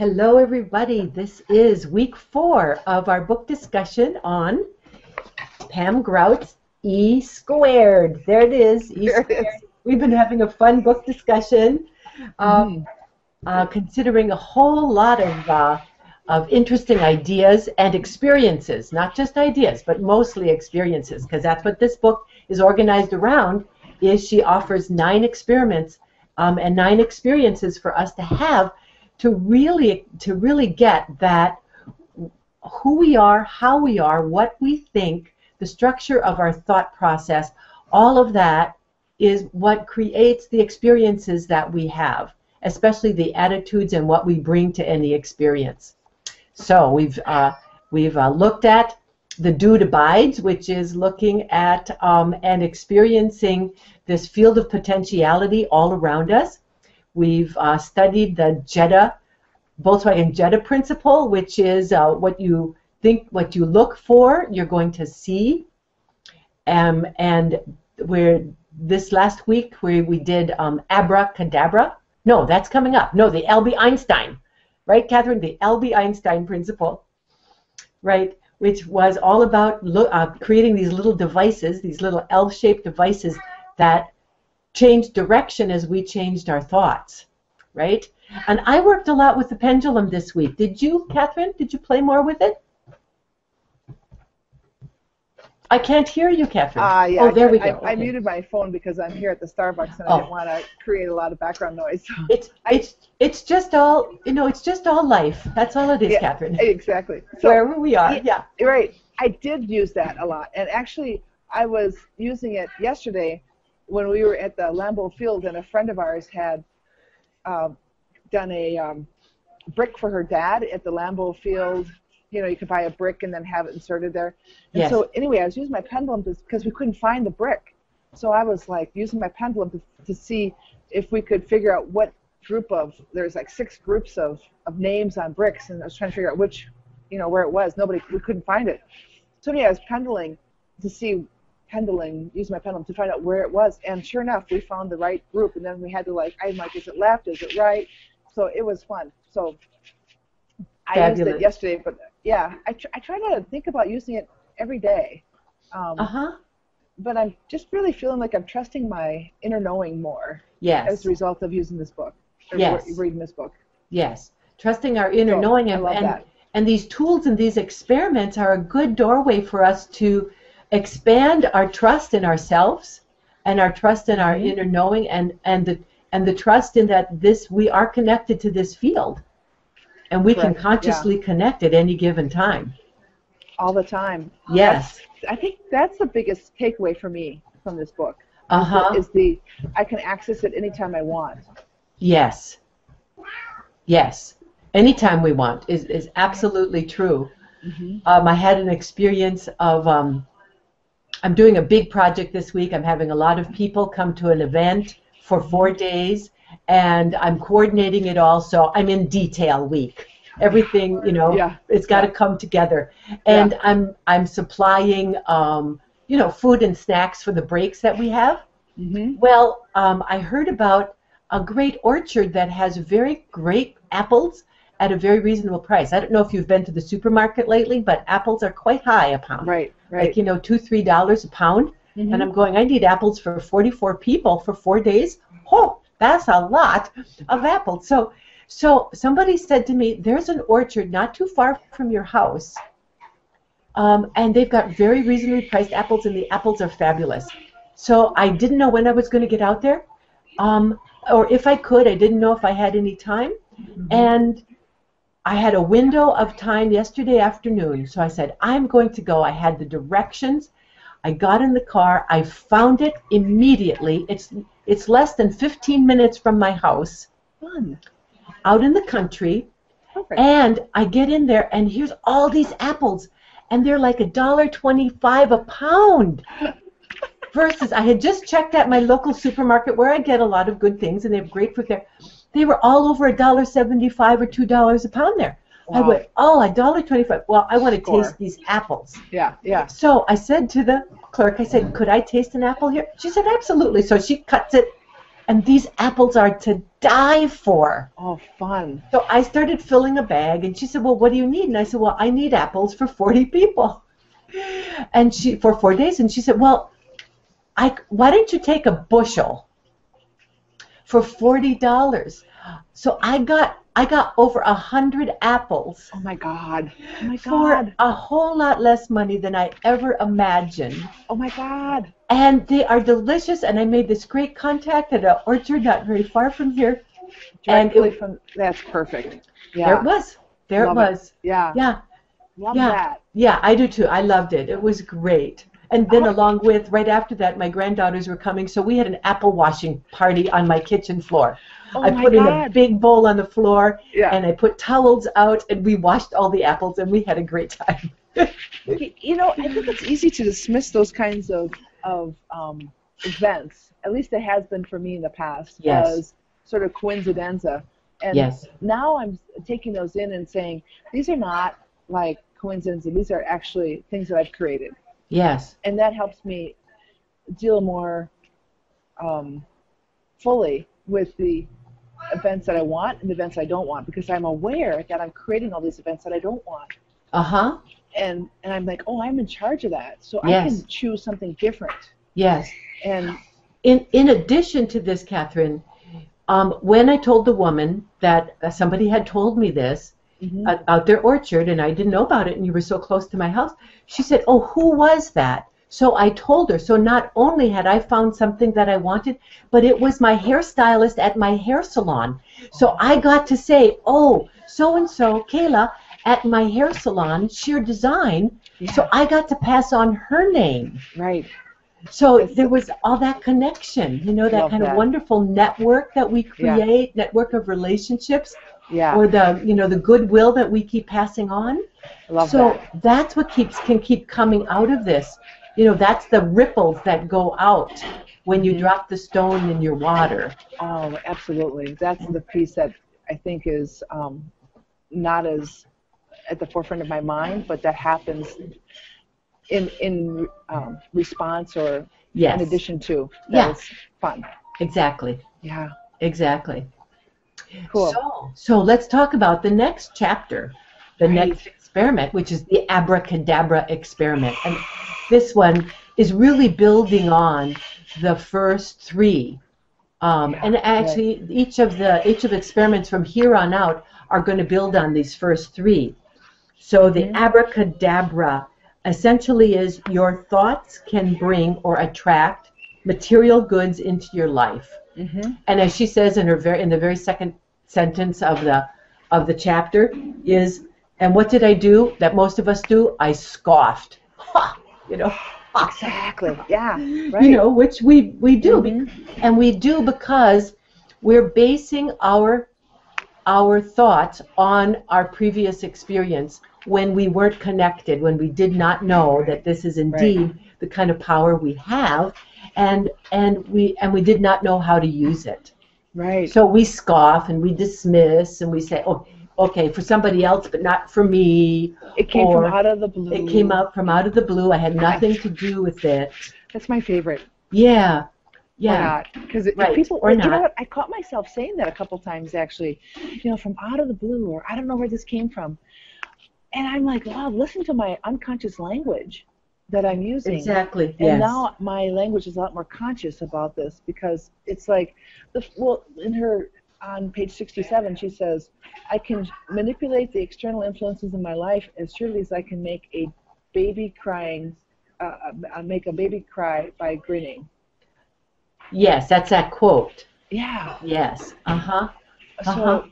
Hello, everybody. This is week 4 of our book discussion on Pam Grout's E squared. There it is, E squared. We've been having a fun book discussion, considering a whole lot of interesting ideas and experiences. Not just ideas, but mostly experiences, because that's what this book is organized around. Is she offers 9 experiments and 9 experiences for us to have to really get that who we are, how we are, what we think, the structure of our thought process, all of that is what creates the experiences that we have, especially the attitudes and what we bring to any experience. So we've looked at the dude abides, which is looking at and experiencing this field of potentiality all around us. We've studied the Volkswagen Jetta principle, which is what you think, what you look for, you're going to see. And this last week we did abracadabra. No, that's coming up. No, the Alby Einstein, right, Catherine? The Alby Einstein principle, right? Which was all about creating these little devices, these little L-shaped devices that changed direction as we changed our thoughts, right? And I worked a lot with the pendulum this week. Did you, Catherine? Did you play more with it? I can't hear you, Catherine. Yeah, oh, there we go. I muted my phone because I'm here at the Starbucks and I didn't want to create a lot of background noise. It's just all, it's just all life. That's all it is, Catherine. Exactly. So, wherever we are, yeah. Right. I did use that a lot. And actually, I was using it yesterday when we were at the Lambeau Field, and a friend of ours had done a brick for her dad at the Lambeau Field. You know, you could buy a brick and then have it inserted there. And so anyway, I was using my pendulum because we couldn't find the brick. So I was like using my pendulum to see if we could figure out what group of, there's like 6 groups of names on bricks, and I was trying to figure out which, where it was. We couldn't find it. So anyway, I was using my pendulum to find out where it was. And sure enough, we found the right group. And then we had to I'm like, is it left? Is it right? So it was fun. So I used it yesterday, but yeah, I try to think about using it every day. But I'm just really feeling like I'm trusting my inner knowing more as a result of using this book, or reading this book. Yes, trusting our inner knowing, and these tools and these experiments are a good doorway for us to expand our trust in ourselves and our trust in our inner knowing, and the trust in that we are connected to this field. And we can consciously connect at any given time. All the time. Yes. I think that's the biggest takeaway for me from this book. Is I can access it anytime I want. Yes. Yes. Anytime we want is absolutely true. I had an experience of, I'm doing a big project this week. I'm having a lot of people come to an event for 4 days. And I'm coordinating it all, so I'm in detail week. Everything, it's got to come together. And I'm supplying, food and snacks for the breaks that we have. Well, I heard about a great orchard that has very great apples at a very reasonable price. I don't know if you've been to the supermarket lately, but apples are quite high a pound. Right. Like, $2, $3 a pound. And I'm going, I need apples for 44 people for 4 days. Oh! That's a lot of apples. So somebody said to me, there's an orchard not too far from your house, and they've got very reasonably priced apples, and the apples are fabulous. So I didn't know when I was going to get out there, or if I could. I didn't know if I had any time. And I had a window of time yesterday afternoon, so I said, I'm going to go. I had the directions. I got in the car. I found it immediately. It's less than 15 minutes from my house. Fun. Out in the country. Perfect. And I get in there, and here's all these apples, and they're like $1.25 a pound. Versus, I had just checked at my local supermarket where I get a lot of good things, and they have great fruit there. They were all over $1.75 or $2 a pound there. Wow. I went, $1.25. Well, I want to taste these apples. Yeah. So I said to the clerk, I said, could I taste an apple here? She said, absolutely. So she cuts it, And these apples are to die for. Oh, fun. So I started filling a bag, and she said, well, what do you need? And I said, well, I need apples for 40 people. And for 4 days. And she said, well, why don't you take a bushel for $40? So I got over 100 apples. Oh my God. Oh my for God. a whole lot less money than I ever imagined. Oh my God. And they are delicious. And I made this great contact at an orchard not very far from here. That's perfect. Yeah. There it was. There Love it was. It. Yeah. Yeah. Love yeah. that. Yeah, I do too. I loved it. It was great. And then along with, right after that, my granddaughters were coming, so we had an apple washing party on my kitchen floor. Oh I put in a big bowl on the floor, and I put towels out, and we washed all the apples, and we had a great time. You know, I think it's easy to dismiss those kinds of events. At least it has been for me in the past, as sort of coincidenza. And now I'm taking those in and saying, these are not like coincidences. These are actually things that I've created. Yes. And that helps me deal more fully with the events that I want and the events I don't want, because I'm aware that I'm creating all these events that I don't want. Uh-huh. And I'm like, oh, I'm in charge of that. So I can choose something different. Yes. And in addition to this, Catherine, when I told the woman that somebody had told me this, out their orchard, and I didn't know about it, and you were so close to my house, she said, oh, who was that? So I told her. So not only had I found something that I wanted, but it was my hairstylist at my hair salon. So I got to say, oh, so-and-so, Kayla, at my hair salon, Sheer Design. So I got to pass on her name. Right. So there was all that connection, you know, that kind of wonderful network that we create, network of relationships. Yeah. Or the goodwill that we keep passing on. That's what can keep coming out of this. You know, that's the ripples that go out when you drop the stone in your water. Oh, absolutely. That's the piece that I think is not as at the forefront of my mind, but that happens in response or in addition to. That's fun. Exactly. Yeah. Exactly. Cool. So let's talk about the next chapter, the next experiment, which is the abracadabra experiment. And this one is really building on the first three. And actually, each of the experiments from here on out are going to build on these first three. So the abracadabra essentially is your thoughts can bring or attract material goods into your life. And as she says in the very second sentence of the chapter is, and what did I do that most of us do? I scoffed. You know. Exactly. Yeah. Right. You know, which we do, and we do because we're basing our thoughts on our previous experience when we weren't connected, when we did not know that this is indeed the kind of power we have. And we did not know how to use it. Right. So we scoff and we dismiss and we say, oh, okay, for somebody else, but not for me. It came from out of the blue. It came out from out of the blue. I had nothing to do with it. That's my favorite. Yeah. Yeah. Or not. Because people, you know what? I caught myself saying that a couple times actually. You know, from out of the blue, or I don't know where this came from. And I'm like, wow, listen to my unconscious language that I'm using. Exactly. And now my language is a lot more conscious about this, because it's like, on page 67, she says, I can manipulate the external influences in my life as surely as I can make a baby cry by grinning. Yes, that's that quote. Yeah. Yes. Uh-huh. So,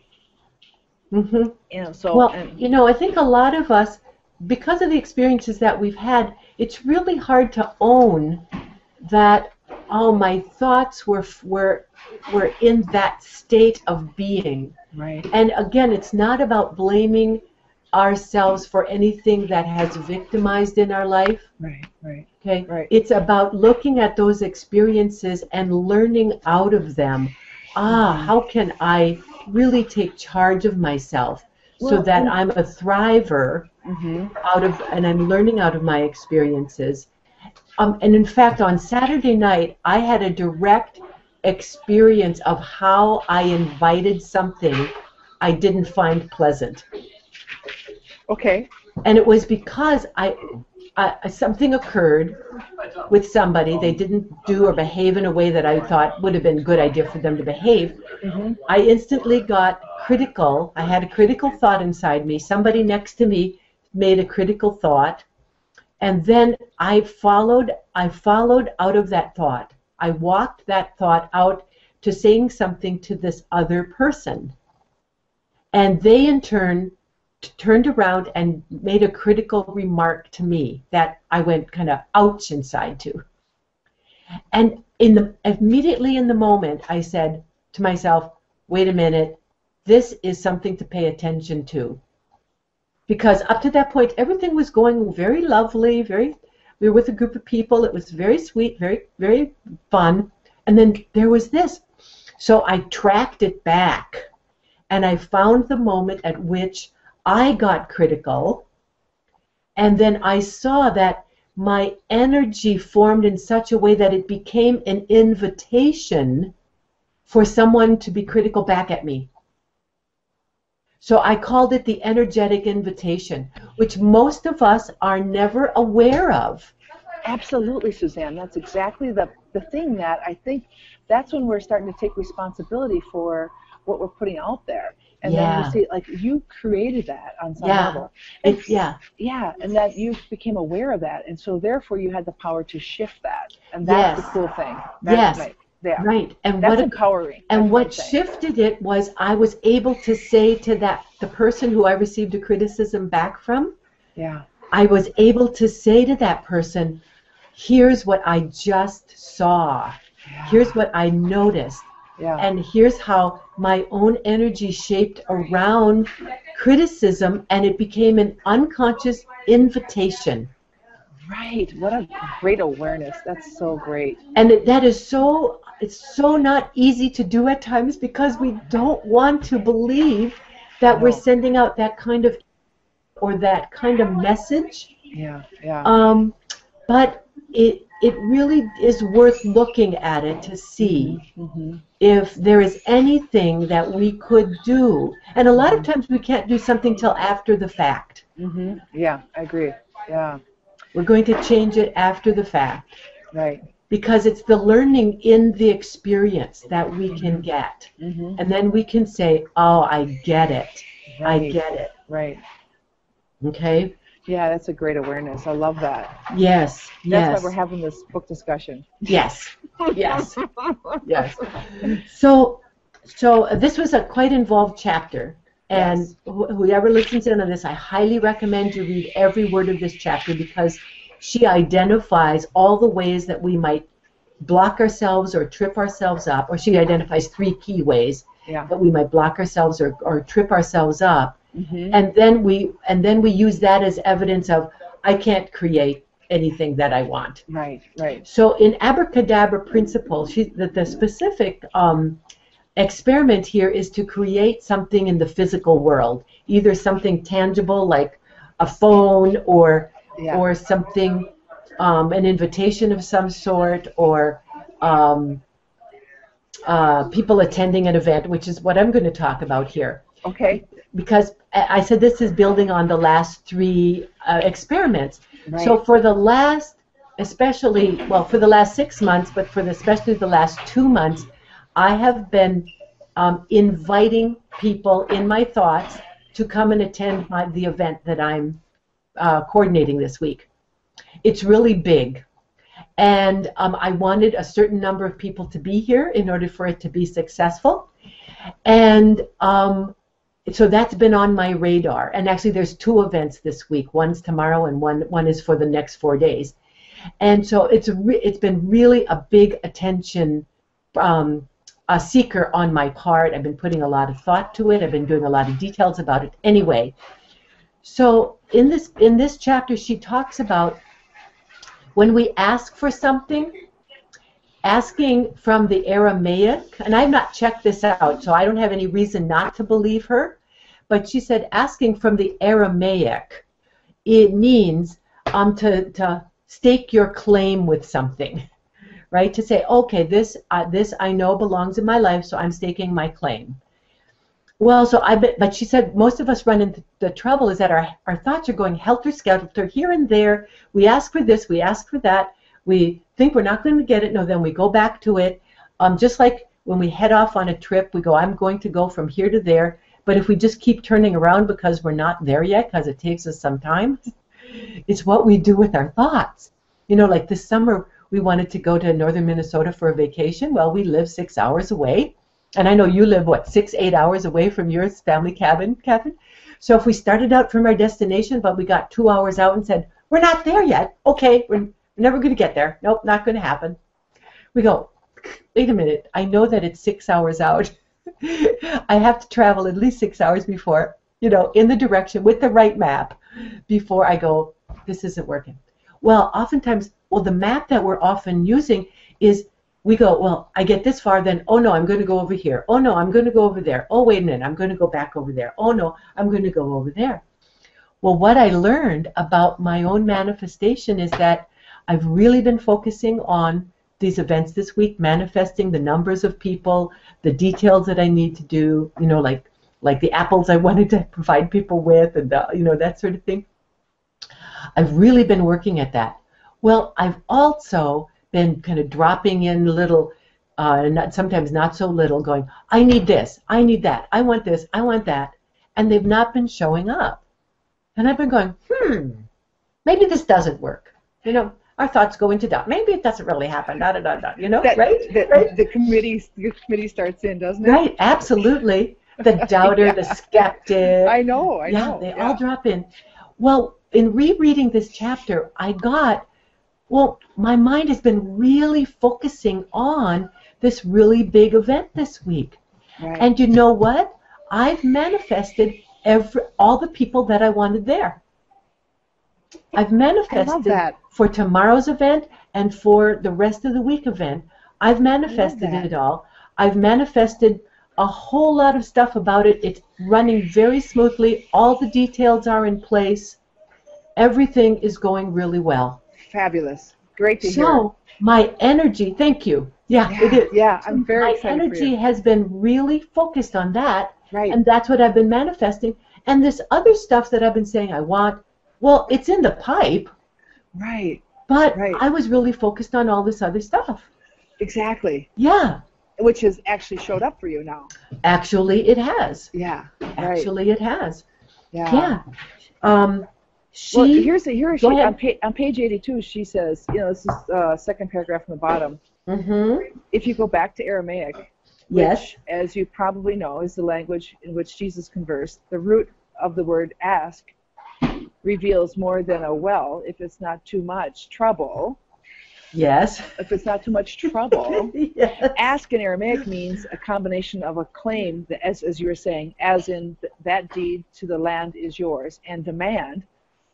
you know, so. Well, you know, I think a lot of us, because of the experiences that we've had, it's really hard to own that, oh, my thoughts were in that state of being. Right. And again, it's not about blaming ourselves for anything that has victimized in our life. Right, right. Okay? Right. It's about looking at those experiences and learning out of them. How can I really take charge of myself so that I'm a thriver and I'm learning out of my experiences. And in fact, on Saturday night, I had a direct experience of how I invited something I didn't find pleasant. Okay. And it was because something occurred with somebody. They didn't do or behave in a way that I thought would have been a good idea for them to behave. Mm-hmm. I instantly got critical. I had a critical thought inside me. Somebody next to me made a critical thought. And then I followed out of that thought. I walked that thought out to saying something to this other person. And they in turn turned around and made a critical remark to me that I went kind of ouch inside to. And immediately in the moment, I said to myself, wait a minute, this is something to pay attention to. Because up to that point, everything was going very lovely, we were with a group of people, it was very sweet, very, very fun, and then there was this. So I tracked it back, and I found the moment at which I got critical, and then I saw that my energy formed in such a way that it became an invitation for someone to be critical back at me. So I called it the energetic invitation, which most of us are never aware of. Absolutely, Suzanne. That's exactly the thing that I think that's when we're starting to take responsibility for what we're putting out there. And then you see, like, you created that on some level. And, and that you became aware of that. And so therefore you had the power to shift that. And that's the cool thing. That's right. Yeah. Right. And that's empowering. And what shifted it was I was able to say to the person who I received a criticism back from, I was able to say to that person, here's what I just saw. Here's what I noticed. And here's how my own energy shaped around criticism, and it became an unconscious invitation. Right. What a great awareness. That's so great. And it's so not easy to do at times because we don't want to believe that we're sending out that kind of message. But it really is worth looking at it to see if there is anything that we could do. And a lot of times we can't do something till after the fact. Yeah, I agree. Yeah. We're going to change it after the fact. Right. Because it's the learning in the experience that we can get. And then we can say, oh, I get it. Right. I get it. Right. Okay? Yeah, that's a great awareness. I love that. Yes. That's why we're having this book discussion. Yes. Yes. Yes. So this was a quite involved chapter. And whoever listens in on this, I highly recommend you read every word of this chapter because she identifies all the ways that we might block ourselves or trip ourselves up, or she identifies 3 key ways that we might block ourselves or trip ourselves up. And then we use that as evidence of I can't create anything that I want. Right, right. So in abracadabra principle, the specific experiment here is to create something in the physical world, either something tangible like a phone or something, an invitation of some sort, or people attending an event, which is what I'm going to talk about here. Okay. Because I said this is building on the last 3 experiments. Right. So for the last, for the last 6 months, but especially the last 2 months, I have been inviting people in my thoughts to come and attend the event that I'm coordinating this week. It's really big. And I wanted a certain number of people to be here in order for it to be successful. And so that's been on my radar. And actually there's 2 events this week. One's tomorrow and one is for the next 4 days. And so it's been really a big attention a seeker on my part. I've been putting a lot of thought to it. I've been doing a lot of details about it. Anyway, so in this chapter, she talks about when we ask for something, asking from the Aramaic, and I've not checked this out, so I don't have any reason not to believe her, but she said asking from the Aramaic, it means to stake your claim with something. right? To say, okay, this I know belongs in my life, so I'm staking my claim. Well, so but she said most of us run into the trouble is that our thoughts are going helter-skelter here and there. We ask for this, we ask for that. We think we're not going to get it. No, then we go back to it. Just like when we head off on a trip, we go, I'm going to go from here to there. But if we just keep turning around because we're not there yet, because it takes us some time, it's what we do with our thoughts. You know, like this summer, we wanted to go to northern Minnesota for a vacation. Well, we live 6 hours away. And I know you live, what, 6-8 hours away from your family cabin, Catherine? So if we started out from our destination, but we got 2 hours out and said, we're not there yet. Okay, we're never going to get there. Nope, not going to happen. We go, wait a minute. I know that it's 6 hours out. I have to travel at least 6 hours before, you know, in the direction with the right map before I go, this isn't working. Well, oftentimes, the map that we're often using is we go, well, I get this far, then, oh, no, I'm going to go over here. Oh, no, I'm going to go over there. Oh, wait a minute, I'm going to go back over there. Oh, no, I'm going to go over there. Well, what I learned about my own manifestation is that I've really been focusing on these events this week, manifesting the numbers of people, the details that I need to do, you know, like the apples I wanted to provide people with, and you know, that sort of thing. I've really been working at that. Well, I've also been kind of dropping in little, sometimes not so little, going, I need this, I need that, I want this, I want that, and they've not been showing up. And I've been going, maybe this doesn't work. You know, our thoughts go into doubt. Maybe it doesn't really happen, you know, right? The committee starts in, doesn't it? Right, absolutely. The doubter, yeah. The skeptic. I know. They all drop in. Well, in rereading this chapter, I got, my mind has been really focusing on this really big event this week. Right. And you know what? I've manifested all the people that I wanted there. I've manifested for tomorrow's event and for the rest of the week event. I've manifested it all. I've manifested a whole lot of stuff about it. It's running very smoothly. All the details are in place. Everything is going really well. Fabulous. Great to hear. So my energy, thank you. Yeah, it is. Yeah, I'm very excited. My energy has been really focused on that. Right. And that's what I've been manifesting. And this other stuff that I've been saying I want, it's in the pipe. Right. But I was really focused on all this other stuff. Exactly. Yeah. Which has actually showed up for you now. Actually, it has. Yeah. Actually, it has. Yeah. She on page 82, she says, you know, this is second paragraph from the bottom. Mm-hmm. If you go back to Aramaic, which, as you probably know, is the language in which Jesus conversed, the root of the word ask reveals more than a well if it's not too much trouble. Yes. If it's not too much trouble. Yes. Ask in Aramaic means a combination of a claim, that, as you were saying, as in that deed to the land is yours, and demand.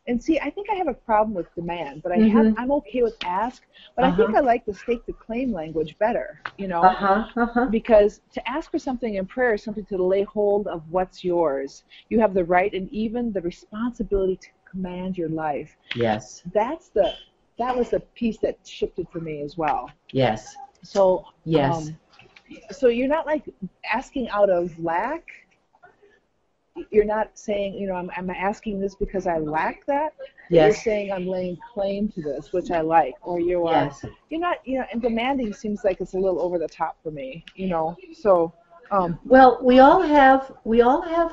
And see, I think I have a problem with demand, but I'm okay with ask. But I think I like the stake the claim language better, you know, because to ask for something in prayer is something to lay hold of what's yours. You have the right and even the responsibility to command your life. Yes. That was the piece that shifted for me as well. Yes. So yes. So you're not like asking out of lack. You're not saying, you know, I'm asking this because I lack that. Yes. You're saying I'm laying claim to this, which I like. Or you are. Yes. You're not, you know, and demanding seems like it's a little over the top for me, you know. So. Well, we all have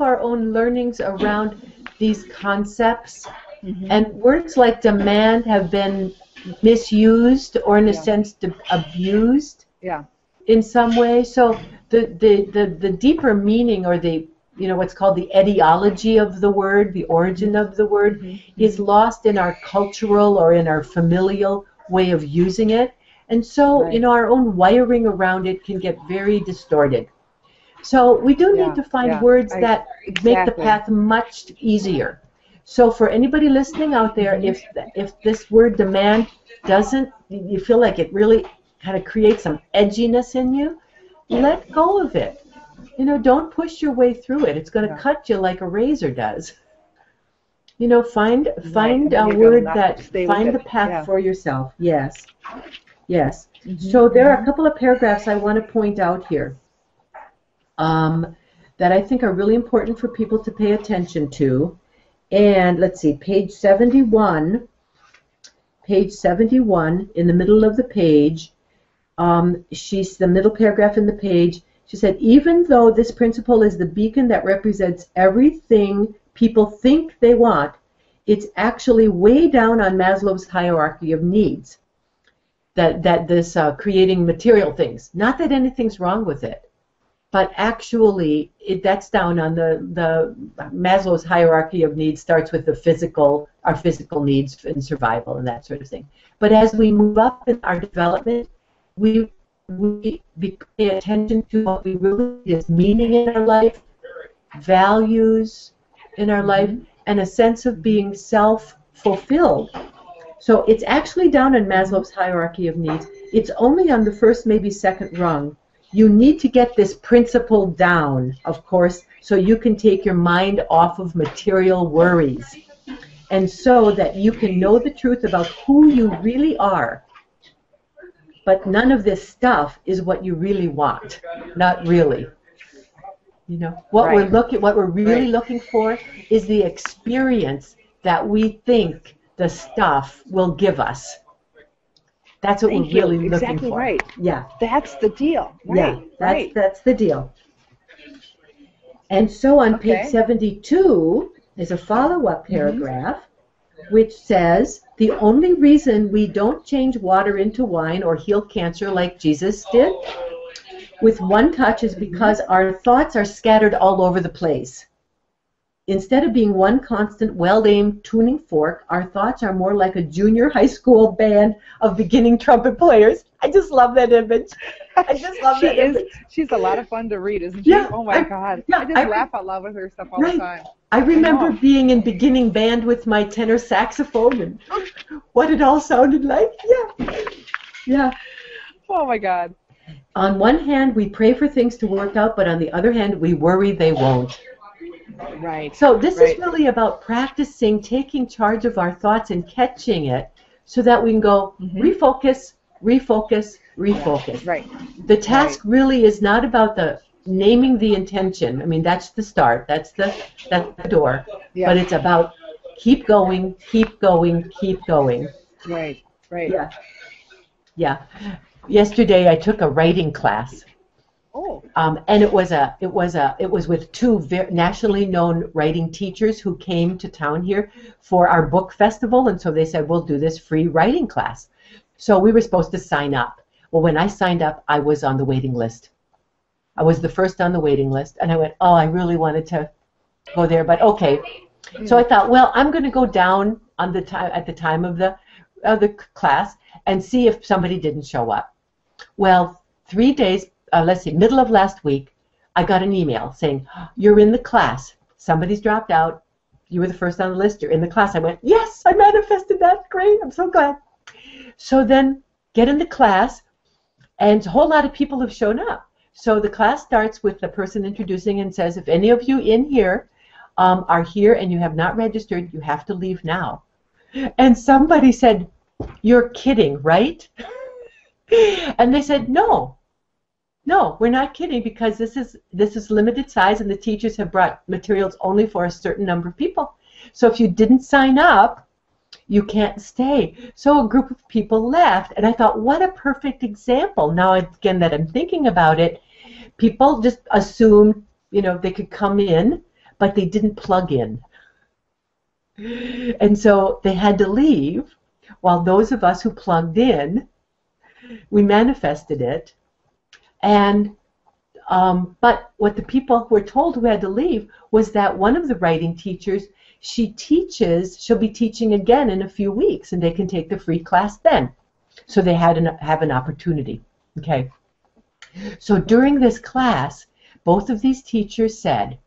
our own learnings around these concepts, and words like demand have been misused or, in a sense, abused. Yeah. In some way. So the deeper meaning, or the, you know, what's called the etiology of the word, the origin of the word, is lost in our cultural or in our familial way of using it. And so, you know, our own wiring around it can get very distorted. So we do need to find words that make the path much easier. So for anybody listening out there, if this word demand doesn't, you feel like it really kind of creates some edginess in you, let go of it. You know, don't push your way through it. It's going to cut you like a razor does. You know, find a word that, find the path for yourself. Yes. Yes. So there are a couple of paragraphs I want to point out here that I think are really important for people to pay attention to. And let's see, page 71, in the middle of the page, she's the middle paragraph in the page. She said, even though this principle is the beacon that represents everything people think they want, it's actually way down on Maslow's hierarchy of needs. That this creating material things. Not that anything's wrong with it, but actually that's down on the Maslow's hierarchy of needs. Starts with our physical needs and survival and that sort of thing. But as we move up in our development, we pay attention to what we really need as meaning in our life, values in our life, and a sense of being self-fulfilled. So it's actually down in Maslow's hierarchy of needs. It's only on the first, maybe second rung. You need to get this principle down, of course, so you can take your mind off of material worries. And so that you can know the truth about who you really are. But none of this stuff is what you really want. Not really. You know, what we're really looking for is the experience that we think the stuff will give us. That's what we're really looking for. Exactly right. Yeah. That's the deal. Right. Yeah, that's the deal. And so on page 72 is a follow-up paragraph which says, the only reason we don't change water into wine or heal cancer like Jesus did with one touch is because our thoughts are scattered all over the place. Instead of being one constant, well-aimed tuning fork, our thoughts are more like a junior high school band of beginning trumpet players. I just love that image. I just love that image. She's a lot of fun to read, isn't she? Yeah, oh my God. Yeah, I just laugh out loud with her stuff all the time. I remember being in beginning band with my tenor saxophone and what it all sounded like. Yeah. Oh my God. On one hand, we pray for things to work out, but on the other hand, we worry they won't. Right. So this is really about practicing taking charge of our thoughts and catching it so that we can go refocus. Right. The task really is not about the naming the intention. I mean, that's the start. That's the door. Yeah. But it's about keep going. Right. Yeah. Yesterday I took a writing class. Oh. And it was with two nationally known writing teachers who came to town here for our book festival, and so they said, we'll do this free writing class. So we were supposed to sign up. Well, when I signed up, I was on the waiting list. I was the first on the waiting list, and I went, oh, I really wanted to go there, but okay. So I thought, well, I'm going to go down on at the time of the class and see if somebody didn't show up. Well, 3 days. Middle of last week, I got an email saying, you're in the class. Somebody's dropped out. You were the first on the list. You're in the class. I went, yes, I manifested that. Great. I'm so glad. So then get in the class, and a whole lot of people have shown up. So the class starts with the person introducing and says, if any of you in here are here and you have not registered, you have to leave now. And somebody said, you're kidding, right? And they said, no, we're not kidding, because this is limited size and the teachers have brought materials only for a certain number of people. So if you didn't sign up, you can't stay. So a group of people left, and I thought, what a perfect example. Now, again, that I'm thinking about it, people just assumed, they could come in, but they didn't plug in. And so they had to leave, while those of us who plugged in, we manifested it. And but what the people were told who had to leave was that one of the writing teachers, she'll be teaching again in a few weeks, and they can take the free class then. So they have an opportunity. Okay. So during this class, both of these teachers said,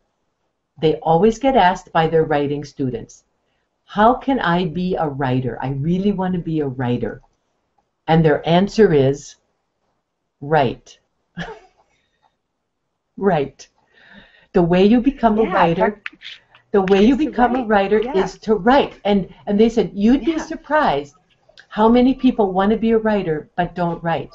they always get asked by their writing students, how can I be a writer? I really want to be a writer. And their answer is, write. Right. The way you become a writer, is to write. And they said, you'd be surprised how many people want to be a writer but don't write.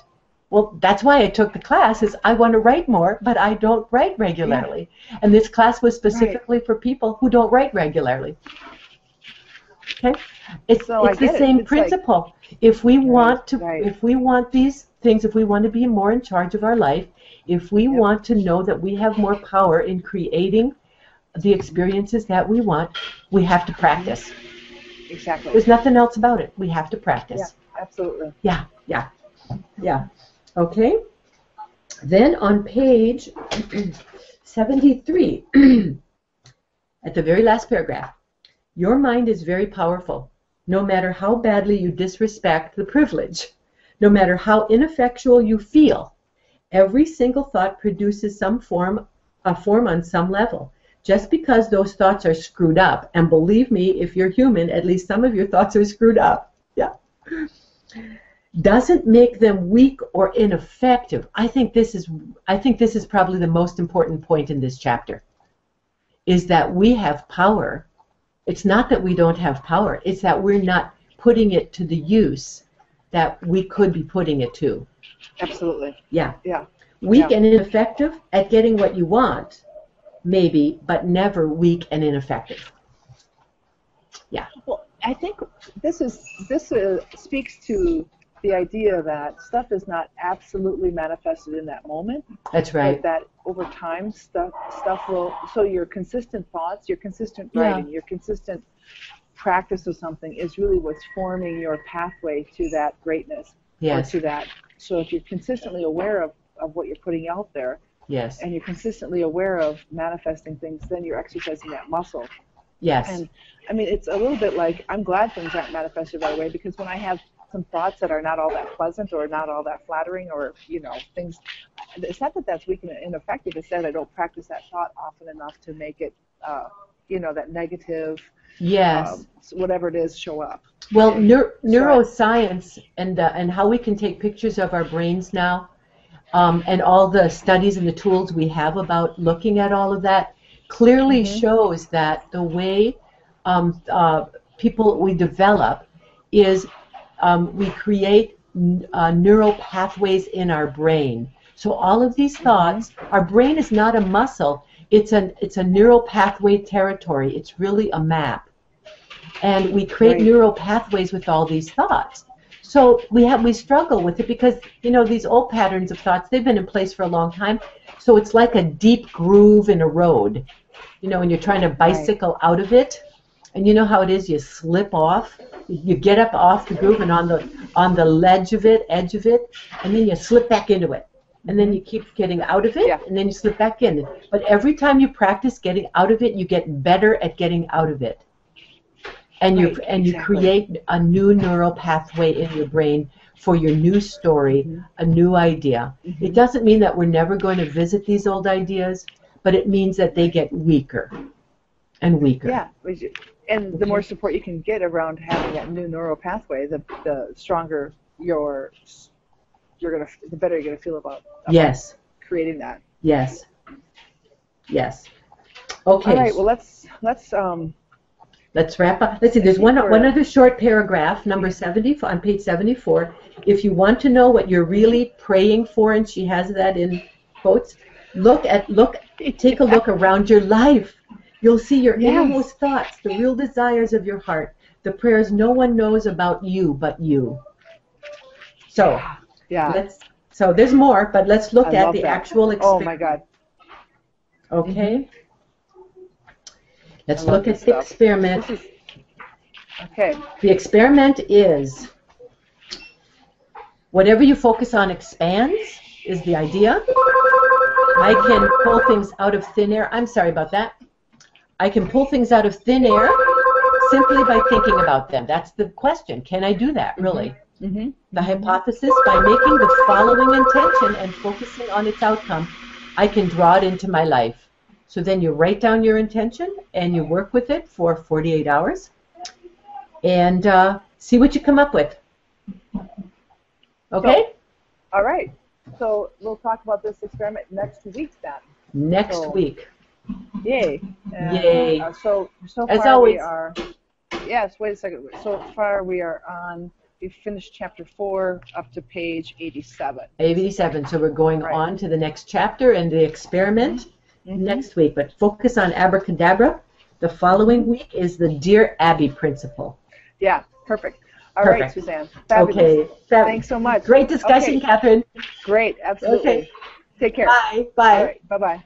Well, that's why I took the class, is I want to write more, but I don't write regularly. Yeah. And this class was specifically for people who don't write regularly. Okay? It's the same principle. Like, if we want to, if we want these things, if we want to be more in charge of our life, if we want to know that we have more power in creating the experiences that we want, we have to practice. Exactly. There's nothing else about it. We have to practice. Yeah, absolutely. Yeah, yeah, yeah. Okay. Then on page 73, at the very last paragraph, your mind is very powerful. No matter how badly you disrespect the privilege, no matter how ineffectual you feel, every single thought produces a form on some level. Just because those thoughts are screwed up, and believe me, if you're human, at least some of your thoughts are screwed up. Yeah. Doesn't make them weak or ineffective. I think this is probably the most important point in this chapter, is that we have power. It's not that we don't have power. It's that we're not putting it to the use that we could be putting it to. Absolutely. Yeah. Yeah. Weak and ineffective at getting what you want, maybe, but never weak and ineffective. Yeah. Well, I think this speaks to the idea that stuff is not absolutely manifested in that moment. That's right. But that over time, stuff will. So your consistent thoughts, your consistent writing, your consistent practice of something is really what's forming your pathway to that greatness. Yes. Or to that. So if you're consistently aware of what you're putting out there. Yes. And you're consistently aware of manifesting things, then you're exercising that muscle. Yes. And I mean, it's a little bit like, I'm glad things aren't manifested right away, because when I have some thoughts that are not all that pleasant or not all that flattering, or, things, it's not that that's weak and ineffective. It's that I don't practice that thought often enough to make it, that negative, whatever it is, show up. Well, neuroscience and how we can take pictures of our brains now, and all the studies and the tools we have about looking at all of that clearly shows that the way we develop is we create neural pathways in our brain. So all of these thoughts, our brain is not a muscle, it's a neural pathway territory. It's really a map. And we create neural pathways with all these thoughts. So we struggle with it because, these old patterns of thoughts, they've been in place for a long time. So it's like a deep groove in a road, when you're trying to bicycle out of it. And you know how it is, you slip off, you get up off the groove and on the edge of it, and then you slip back into it. And then you keep getting out of it, and then you slip back in. But every time you practice getting out of it, you get better at getting out of it. And you create a new neural pathway in your brain for your new story, a new idea. It doesn't mean that we're never going to visit these old ideas, but it means that they get weaker and weaker. Yeah, and the more support you can get around having that new neural pathway, the stronger the better you're gonna feel about creating that. Yes. Yes. Okay. All right. Well, let's wrap up. Let's see. There's one other short paragraph, number 70 on page 74. If you want to know what you're really praying for, and she has that in quotes, take a look around your life. You'll see your innermost thoughts, the real desires of your heart, the prayers no one knows about you but you. So, so there's more, but let's look at the actual experiment. Oh my God. Okay. Let's look at the experiment. Okay. The experiment is whatever you focus on expands, is the idea. I can pull things out of thin air. I'm sorry about that. I can pull things out of thin air simply by thinking about them. That's the question. Can I do that, really? The hypothesis, by making the following intention and focusing on its outcome, I can draw it into my life. So then you write down your intention and you work with it for 48 hours and see what you come up with. Okay? All right. So we'll talk about this experiment next week then. Next week. Yay. Yay. So as far always, we are, yes, wait a second. So far we are on we finished chapter 4 up to page 87. 87. So we're going Right. on to the next chapter and the experiment next week. But focus on abracadabra. The following week is the Dear Abby principle. Yeah, perfect. All Perfect. right, Suzanne. Fabulous. Okay. Thanks so much. Great discussion, Okay. Catherine. Great, absolutely. Okay. Take care. Bye. Bye. All right, bye-bye.